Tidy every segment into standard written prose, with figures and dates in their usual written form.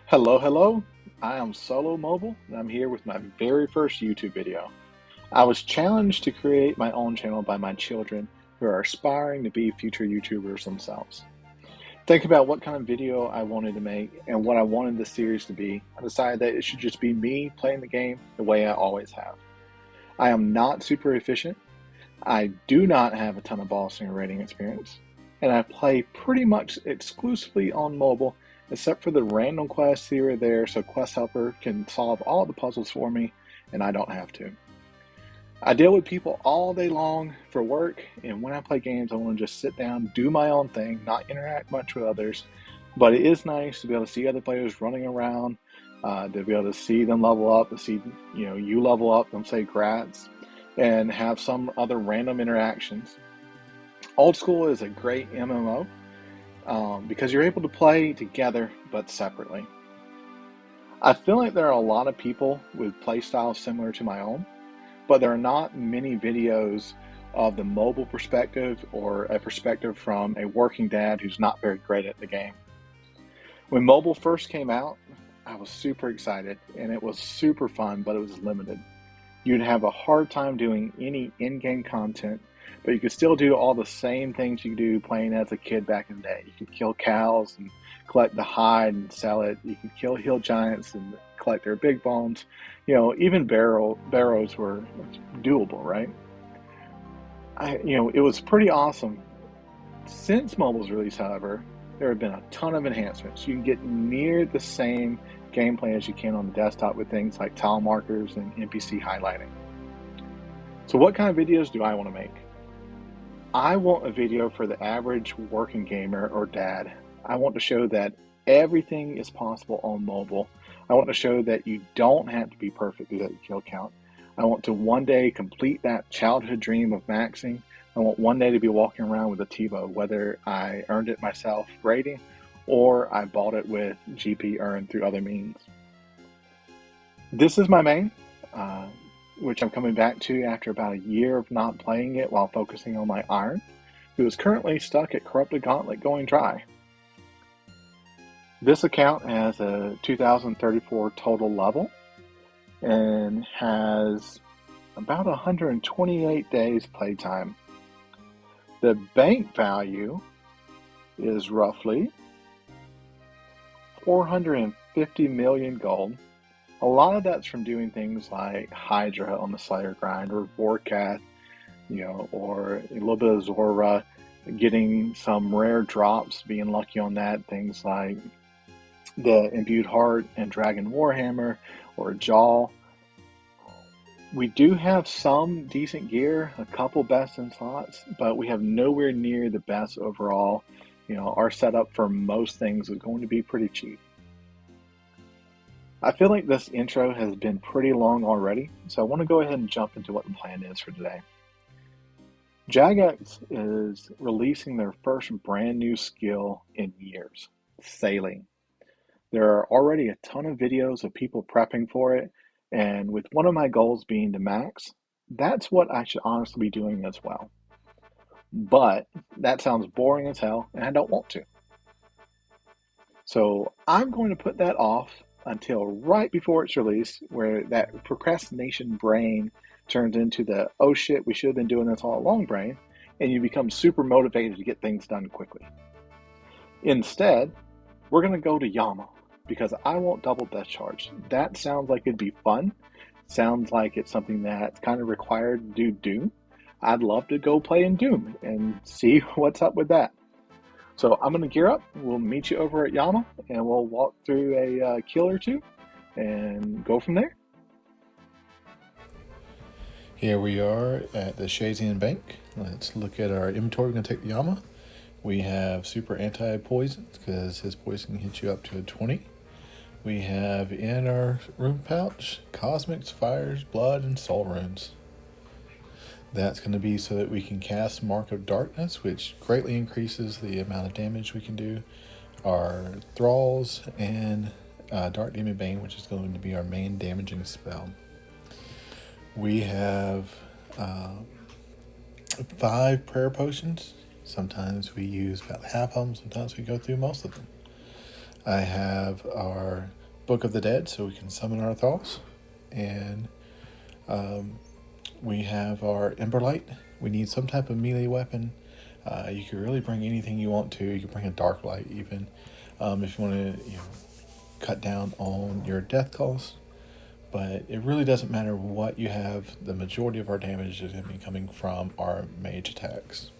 Hello, hello. I am Solo Mobile, and I'm here with my very first YouTube video. I was challenged to create my own channel by my children who are aspiring to be future YouTubers themselves. Think about what kind of video I wanted to make and what I wanted the series to be. I decided that it should just be me playing the game the way I always have. I am not super efficient. I do not have a ton of ball singer rating experience, and I play pretty much exclusively on mobile, except for the random quests here or there, so Quest Helper can solve all the puzzles for me, and I don't have to. I deal with people all day long for work, and when I play games, I want to just sit down, do my own thing, not interact much with others. But it is nice to be able to see other players running around, to be able to see them level up, to see you level up, them say grats, and have some other random interactions. Old School is a great MMO because you're able to play together but separately. I feel like there are a lot of people with play styles similar to my own, but there are not many videos of the mobile perspective or a perspective from a working dad who's not very great at the game. When mobile first came out, I was super excited and it was super fun, but it was limited. You'd have a hard time doing any in-game content, but you could still do all the same things you do playing as a kid back in the day. You could kill cows and collect the hide and sell it. You could kill hill giants and collect their big bones. Even barrows were doable, right? It was pretty awesome. Since mobile's release, however, there have been a ton of enhancements. You can get near the same gameplay as you can on the desktop with things like tile markers and NPC highlighting. So what kind of videos do I want to make? I want a video for the average working gamer or dad. I want to show that everything is possible on mobile. I want to show that you don't have to be perfect to get the kill count. I want to one day complete that childhood dream of maxing. I want one day to be walking around with a TiVo, whether I earned it myself rating or I bought it with GP earned through other means. This is my main, which I'm coming back to after about a year of not playing it while focusing on my iron, who is currently stuck at Corrupted Gauntlet going dry. This account has a 2034 total level and has about 128 days playtime. The bank value is roughly 450 million gold. A lot of that's from doing things like Hydra on the Slayer grind, or Vorkath, or a little bit of Zora, getting some rare drops, being lucky on that. Things like the Imbued Heart and Dragon Warhammer, or Jaw. We do have some decent gear, a couple best in slots, but we have nowhere near the best overall. Our setup for most things is going to be pretty cheap. I feel like this intro has been pretty long already, so I want to go ahead and jump into what the plan is for today. Jagex is releasing their first brand new skill in years, sailing. There are already a ton of videos of people prepping for it, and with one of my goals being to max, that's what I should honestly be doing as well. But that sounds boring as hell, and I don't want to. So I'm going to put that off until right before it's released, where that procrastination brain turns into the, oh shit, we should have been doing this all along brain, and you become super motivated to get things done quickly. Instead, we're going to go to Yama, because I want double death charge. That sounds like it'd be fun. Sounds like it's something that's kind of required to do Doom. I'd love to go play in Doom and see what's up with that. So I'm going to gear up. We'll meet you over at Yama, and we'll walk through a kill or two and go from there. Here we are at the Shazian Bank. Let's look at our inventory. We're going to take the Yama. We have super anti-poison because his poison can hit you up to a 20. We have in our rune pouch Cosmics, Fires, Blood, and Soul Runes. That's going to be so that we can cast Mark of Darkness, which greatly increases the amount of damage we can do. Our Thralls and Dark Demon Bane, which is going to be our main damaging spell. We have 5 prayer potions. Sometimes we use about half of them, sometimes we go through most of them. I have our Book of the Dead, so we can summon our Thralls. And we have our Emberlight. We need some type of melee weapon. You can really bring anything you want to. You can bring a Dark Light even, if you want to, cut down on your death cost. But it really doesn't matter what you have. The majority of our damage is going to be coming from our mage attacks.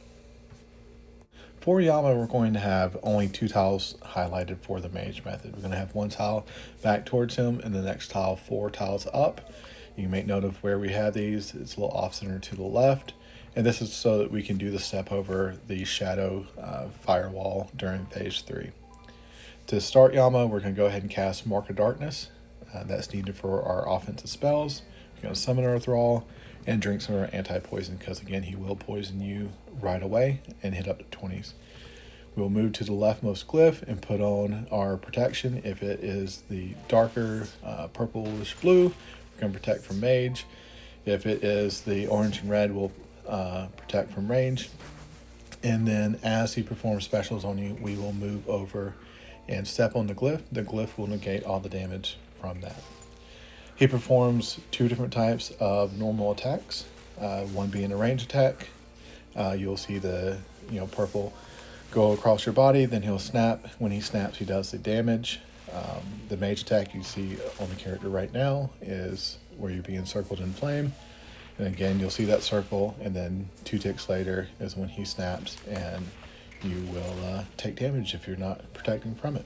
For Yama, we're going to have only 2 tiles highlighted for the mage method. We're going to have 1 tile back towards him and the next tile 4 tiles up. You can make note of where we have these. It's a little off center to the left. And this is so that we can do the step over the shadow firewall during phase 3. To start Yama, we're going to go ahead and cast Mark of Darkness. That's needed for our offensive spells. We're going to summon our Thrall and drink some of our anti-poison, because again, he will poison you right away and hit up to 20s. We'll move to the leftmost glyph and put on our protection. If it is the darker purplish blue, we're going to protect from mage. If it is the orange and red, we'll protect from range. And then as he performs specials on you, we will move over and step on the glyph. The glyph will negate all the damage from that. He performs 2 different types of normal attacks, one being a range attack. You'll see the purple go across your body, then he'll snap. When he snaps, he does the damage. The mage attack you see on the character right now is where you're being circled in flame. And again, you'll see that circle, and then 2 ticks later is when he snaps, and you will take damage if you're not protecting from it.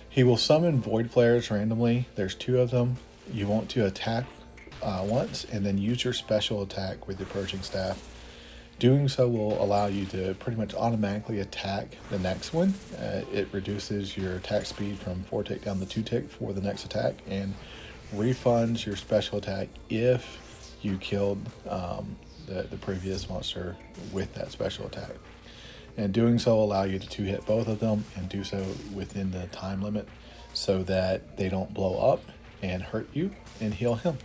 He will summon Void Flares randomly. There's 2 of them. You want to attack once and then use your special attack with your Purging Staff. Doing so will allow you to pretty much automatically attack the next one. It reduces your attack speed from 4 tick down to 2 tick for the next attack, and refunds your special attack if you killed the previous monster with that special attack. And doing so will allow you to 2-hit both of them and do so within the time limit so that they don't blow up and hurt you and heal him.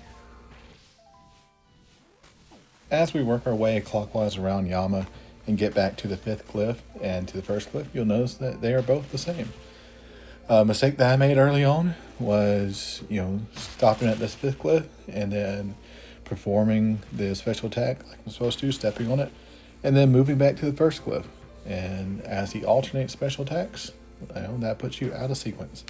As we work our way clockwise around Yama and get back to the 5th glyph and to the 1st glyph, you'll notice that they are both the same. A mistake that I made early on was, stopping at this 5th glyph and then performing the special attack like I'm supposed to, stepping on it, and then moving back to the 1st glyph. And as he alternates special attacks, that puts you out of sequence.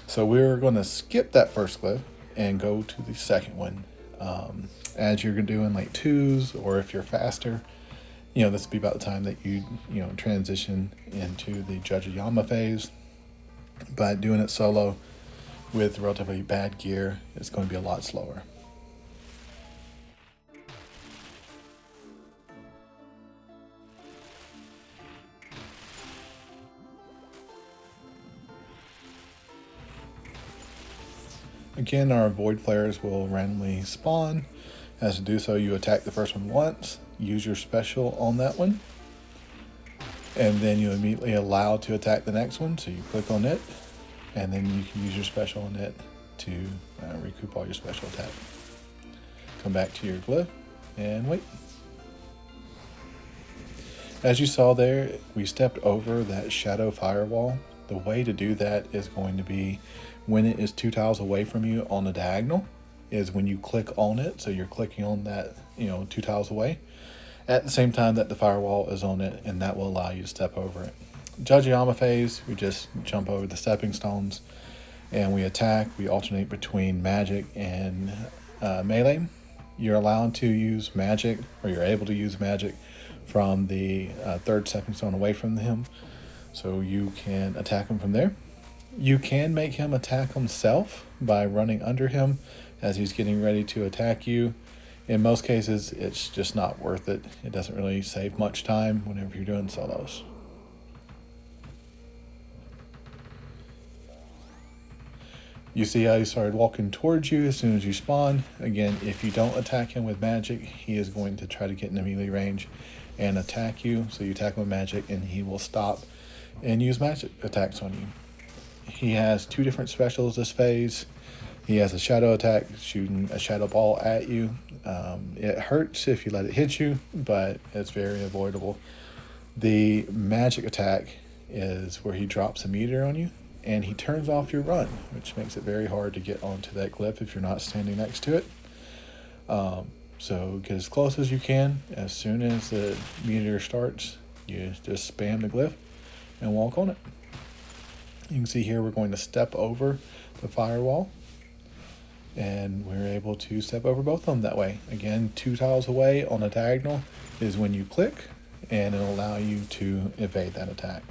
So we're going to skip that 1st glyph and go to the 2nd one. As you're doing like 2s, or if you're faster, this will be about the time that you transition into the Judge of Yama phase. But doing it solo with relatively bad gear, it's going to be a lot slower. Again, our Void Flares will randomly spawn. As to do so, you attack the first one once, use your special on that one, and then you immediately allow to attack the next one, so you click on it, and then you can use your special on it to recoup all your special attack. Come back to your glyph and wait. As you saw there, we stepped over that shadow firewall. The way to do that is going to be when it is 2 tiles away from you on the diagonal, is when you click on it. So you're clicking on that, 2 tiles away at the same time that the firewall is on it, and that will allow you to step over it. Judge Yama phase, we just jump over the stepping stones and we attack. We alternate between magic and melee. You're allowed to use magic, or you're able to use magic from the 3rd stepping stone away from him, so you can attack him from there. You can make him attack himself by running under him as he's getting ready to attack you. In most cases, it's just not worth it. It doesn't really save much time whenever you're doing solos. You see how he started walking towards you as soon as you spawn. Again, if you don't attack him with magic, he is going to try to get in melee range and attack you. So you attack him with magic and he will stop and use magic attacks on you. He has 2 different specials this phase. He has a shadow attack, shooting a shadow ball at you. It hurts if you let it hit you, but it's very avoidable. The magic attack is where he drops a meteor on you and he turns off your run, which makes it very hard to get onto that glyph if you're not standing next to it. So get as close as you can. As soon as the meteor starts, you just spam the glyph and walk on it. You can see here we're going to step over the firewall, and we're able to step over both of them that way. Again, 2 tiles away on a diagonal is when you click, and it'll allow you to evade that attack.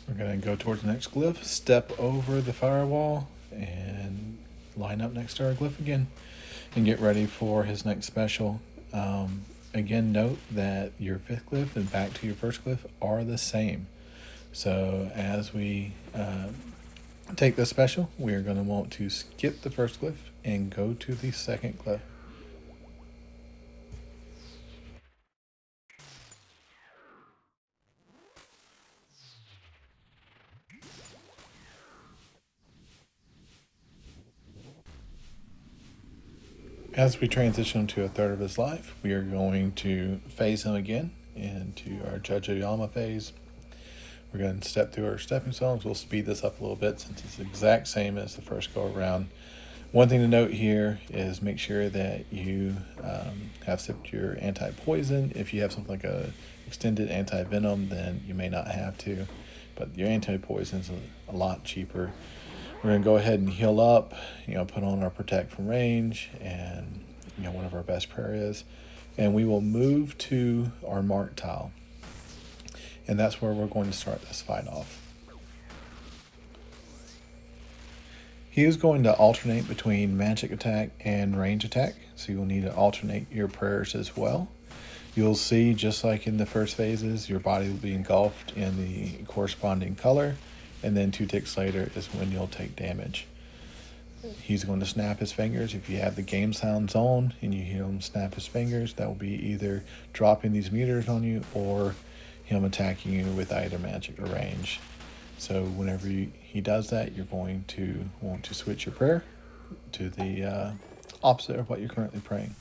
We're going to go towards the next glyph, step over the firewall, and line up next to our glyph again, and get ready for his next special. Again, note that your 5th glyph and back to your 1st glyph are the same. So as we take this special, we are going to want to skip the 1st glyph and go to the 2nd glyph. As we transition to a third of his life, we are going to phase him again into our Judge Yama phase. We're going to step through our stepping stones. We'll speed this up a little bit since it's the exact same as the first go around. One thing to note here is make sure that you have sipped your anti-poison. If you have something like a extended anti-venom, then you may not have to, but your anti-poison is a lot cheaper. We're going to go ahead and heal up, put on our protect from range and, one of our best prayer is, and we will move to our mark tile. And that's where we're going to start this fight off. He is going to alternate between magic attack and range attack, so you'll need to alternate your prayers as well. You'll see, just like in the first phases, your body will be engulfed in the corresponding color, and then 2 ticks later is when you'll take damage. He's going to snap his fingers. If you have the game sounds on and you hear him snap his fingers, that will be either dropping these meters on you or him attacking you with either magic or range. So whenever he does that, you're going to want to switch your prayer to the opposite of what you're currently praying.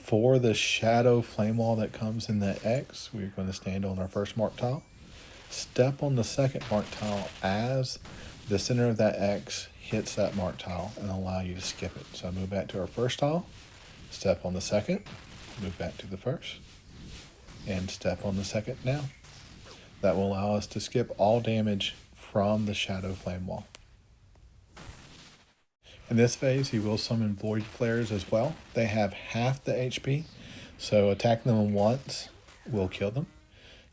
For the shadow flame wall that comes in the X, we're going to stand on our first mark tile, step on the second mark tile as the center of that X hits that mark tile and allow you to skip it. So move back to our first tile, step on the second, move back to the first, and step on the second now. That will allow us to skip all damage from the shadow flame wall. In this phase, he will summon void flares as well. They have half the HP, so attacking them once will kill them.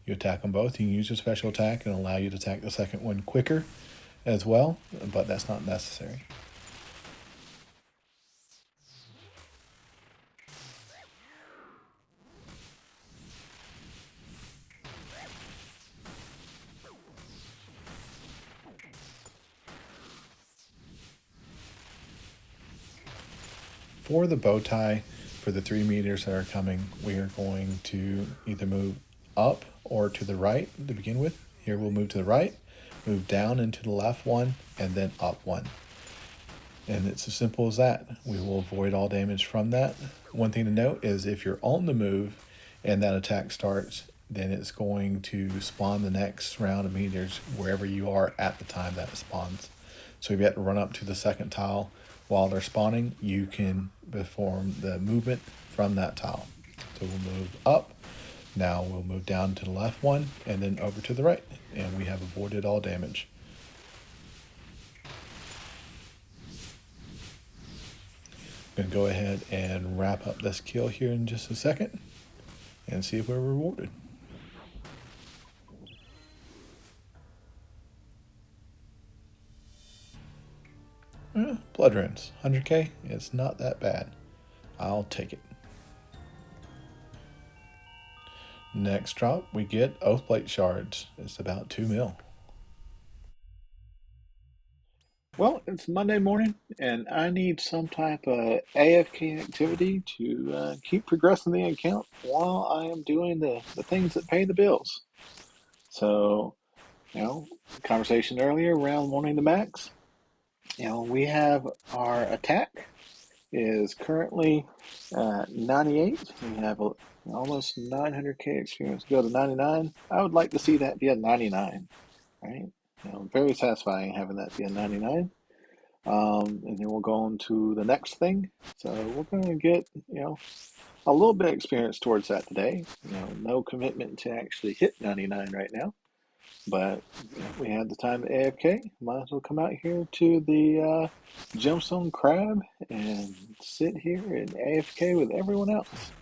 You attack them both, you can use your special attack and allow you to attack the second one quicker as well, but that's not necessary. For the bow tie, for the 3 meters that are coming, we are going to either move up or to the right to begin with. Here we'll move to the right, move down into the left 1, and then up 1. And it's as simple as that. We will avoid all damage from that. One thing to note is if you're on the move and that attack starts, then it's going to spawn the next round of meters wherever you are at the time that it spawns. So if you have to run up to the second tile while they're spawning, you can perform the movement from that tile. So we'll move up. Now we'll move down to the left 1 and then over to the right. And we have avoided all damage. I'm going to go ahead and wrap up this kill here in just a second and see if we're rewarded. Blood runes, 100k, it's not that bad. I'll take it. Next drop, we get Oathplate Shards. It's about 2 mil. Well, it's Monday morning, and I need some type of AFK activity to keep progressing the account while I am doing the things that pay the bills. So, conversation earlier around wanting the max. We have our attack is currently 98. We have almost 900k experience to go to 99. I would like to see that be a 99, right? Very satisfying having that be a 99. And then we'll go on to the next thing. So we're going to get, a little bit of experience towards that today. No commitment to actually hit 99 right now, but we had the time at AFK. Might as well come out here to the Gemstone Crab and sit here and AFK with everyone else.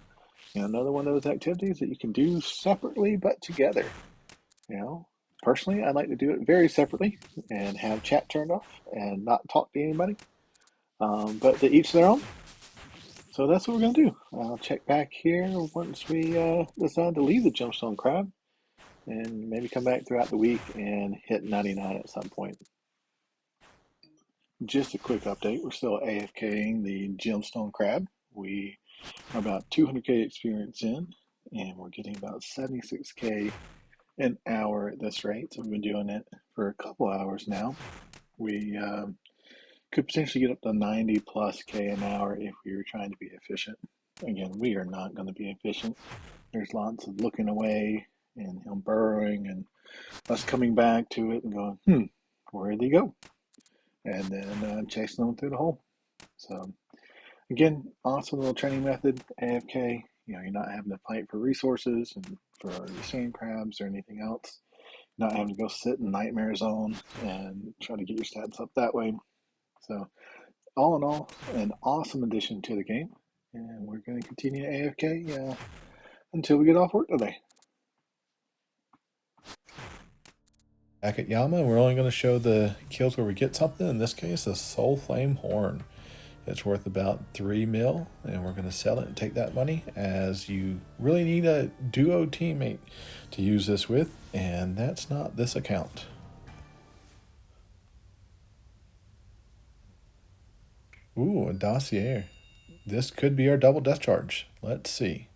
Another one of those activities that you can do separately but together. Personally, I like to do it very separately and have chat turned off and not talk to anybody. But to each their own. So that's what we're going to do. I'll check back here once we decide to leave the Gemstone Crab and maybe come back throughout the week and hit 99 at some point. Just a quick update. We're still AFKing the Gemstone Crab. We are about 200k experience in, and we're getting about 76k an hour at this rate. So we've been doing it for a couple hours now. We could potentially get up to 90 plus K an hour if we were trying to be efficient. Again, we are not going to be efficient. There's lots of looking away and him burrowing and us coming back to it and going, where did he go? And then chasing them through the hole. So again, awesome little training method, AFK. You're not having to fight for resources and for your sand crabs or anything else. Not having to go sit in nightmare zone and try to get your stats up that way. So all in all, an awesome addition to the game. And we're going to continue AFK until we get off work today. Back at Yama, we're only going to show the kills where we get something. In this case, a Soul Flame Horn. It's worth about 3 mil, and we're going to sell it and take that money, as you really need a duo teammate to use this with, and that's not this account. Ooh, a dossier. This could be our double death charge. Let's see.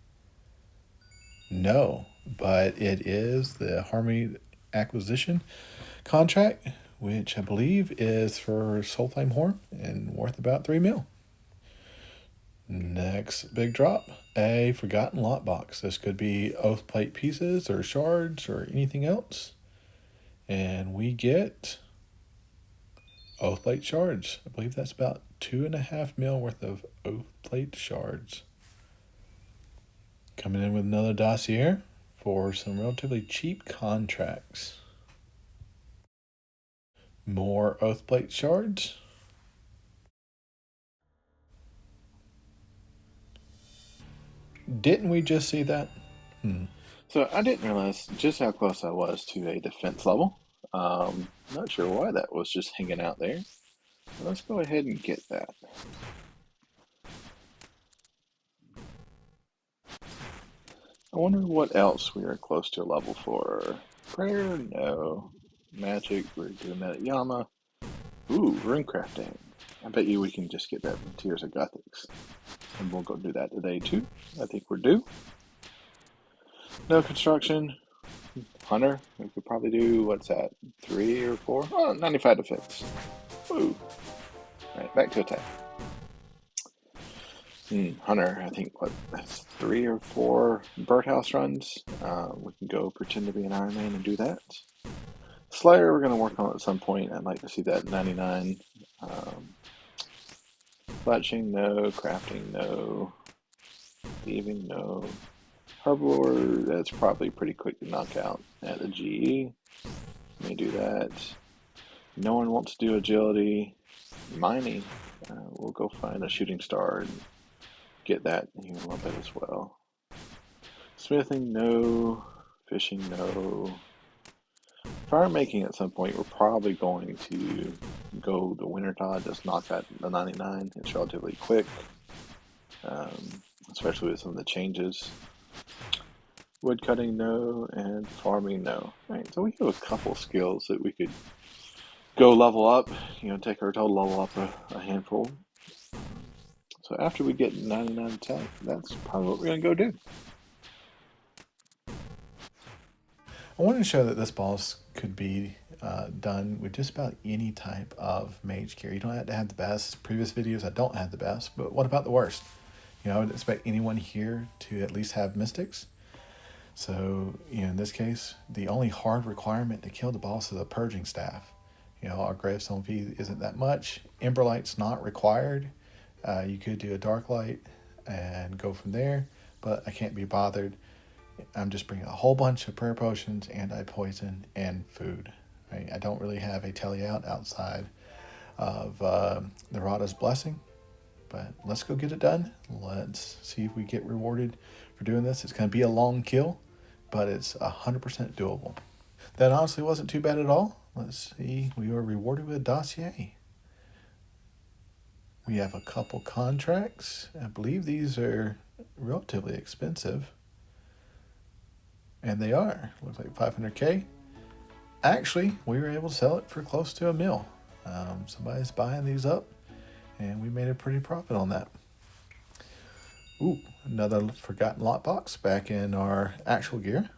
No, but it is the Harmony acquisition contract, which I believe is for Soul Flame Horn and worth about 3 mil. Next big drop, a Forgotten Lot Box. This could be Oathplate pieces or shards or anything else. And we get Oathplate shards. I believe that's about 2.5 mil worth of Oathplate shards. Coming in with another dossier for some relatively cheap contracts. More Oathplate shards. Didn't we just see that? So I didn't realize just how close I was to a defense level. Not sure why that was just hanging out there. Let's go ahead and get that. I wonder what else we are close to a level for. Prayer? No. Magic? We're doing that at Yama. Ooh, rune crafting. I bet you we can just get that from Tears of Gothics. And we'll go do that today too. I think we're due. No construction. Hunter, we could probably do, what's that, 3 or 4? Oh, 95 defense. Woo. Alright, back to attack. Hunter, I think, that's 3 or 4 birdhouse runs. We can go pretend to be an Iron Man and do that. Slayer, we're going to work on at some point. I'd like to see that 99. Fletching, no. Crafting, no. Thieving, no. Herbivore, that's probably pretty quick to knock out at the GE. Let me do that. No one wants to do agility. Mining, we'll go find a shooting star and get that here in a little bit as well. Smithing, no. Fishing, no. Fire making at some point, we're probably going to go the Winter Tide, just knock out the 99. It's relatively quick. especially with some of the changes. Wood cutting, no, and farming, no. All right, so we have a couple skills that we could go level up, take our total level up a handful. So after we get 99 attack, that's probably what we're going to go do. I wanted to show that this boss could be done with just about any type of mage gear. You don't have to have the best. Previous videos I don't have the best, but what about the worst? I would expect anyone here to at least have mystics. So, in this case, the only hard requirement to kill the boss is a purging staff. Our gravestone fee isn't that much. Emberlight's not required. You could do a dark light and go from there, but I can't be bothered. I'm just bringing a whole bunch of prayer potions, anti-poison, and food. Right? I don't really have a telly out outside of the Rada's blessing, but let's go get it done. Let's see if we get rewarded for doing this. It's going to be a long kill, but it's 100% doable. That honestly wasn't too bad at all. Let's see. We were rewarded with a dossier. We have a couple contracts. I believe these are relatively expensive. And they are. Looks like 500K. Actually, we were able to sell it for close to $1 million. Somebody's buying these up, and we made a pretty profit on that. Ooh, another forgotten lot box back in our actual gear.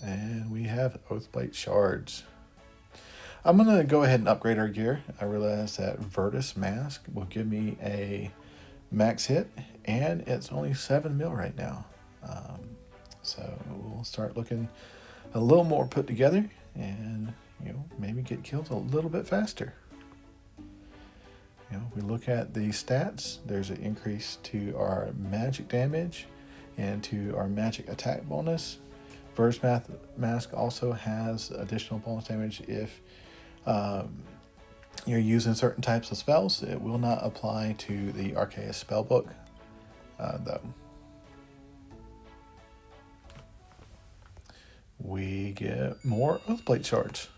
And we have Oathblade shards. I'm going to go ahead and upgrade our gear. I realized that Virtus Mask will give me a max hit, and it's only 7 mil right now. So we'll start looking a little more put together and, maybe get killed a little bit faster. If we look at the stats, there's an increase to our magic damage and to our magic attack bonus. Verse Mask also has additional bonus damage if you're using certain types of spells. It will not apply to the Arceus spellbook, though. We get more Oathblade shards.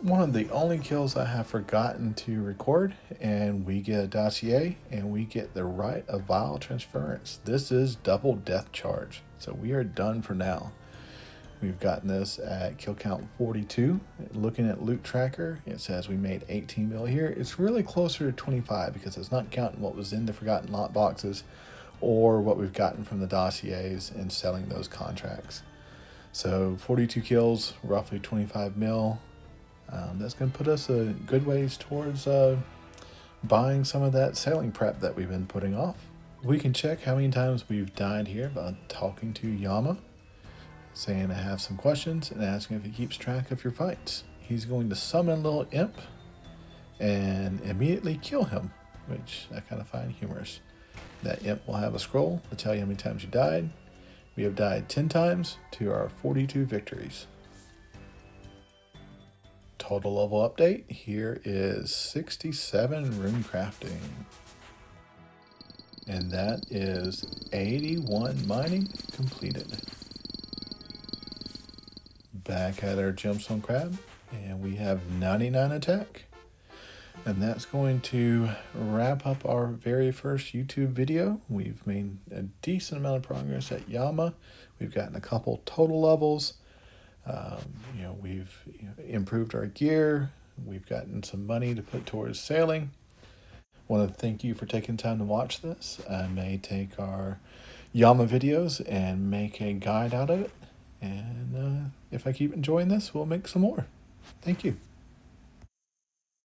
One of the only kills I have forgotten to record, and we get a dossier, and we get the Rite of Vile Transference. This is double death charge, so we are done for now. We've gotten this at kill count 42. Looking at loot tracker, it says we made 18 mil here. It's really closer to 25 because it's not counting what was in the forgotten lot boxes or what we've gotten from the dossiers and selling those contracts. So 42 kills, roughly 25 mil. That's going to put us a good ways towards buying some of that sailing prep that we've been putting off. We can check how many times we've died here by talking to Yama, saying I have some questions and asking if he keeps track of your fights. He's going to summon a little imp and immediately kill him, which I kind of find humorous. That imp will have a scroll to tell you how many times you died. We have died 10 times to our 42 victories. Total level update, here is 67 rune crafting. And that is 81 mining completed. Back at our gemstone crab, and we have 99 attack. And that's going to wrap up our very first YouTube video. We've made a decent amount of progress at Yama. We've gotten a couple total levels. We've improved our gear. We've gotten some money to put towards sailing. Want to thank you for taking time to watch this. I may take our Yama videos and make a guide out of it. And if I keep enjoying this, we'll make some more. Thank you.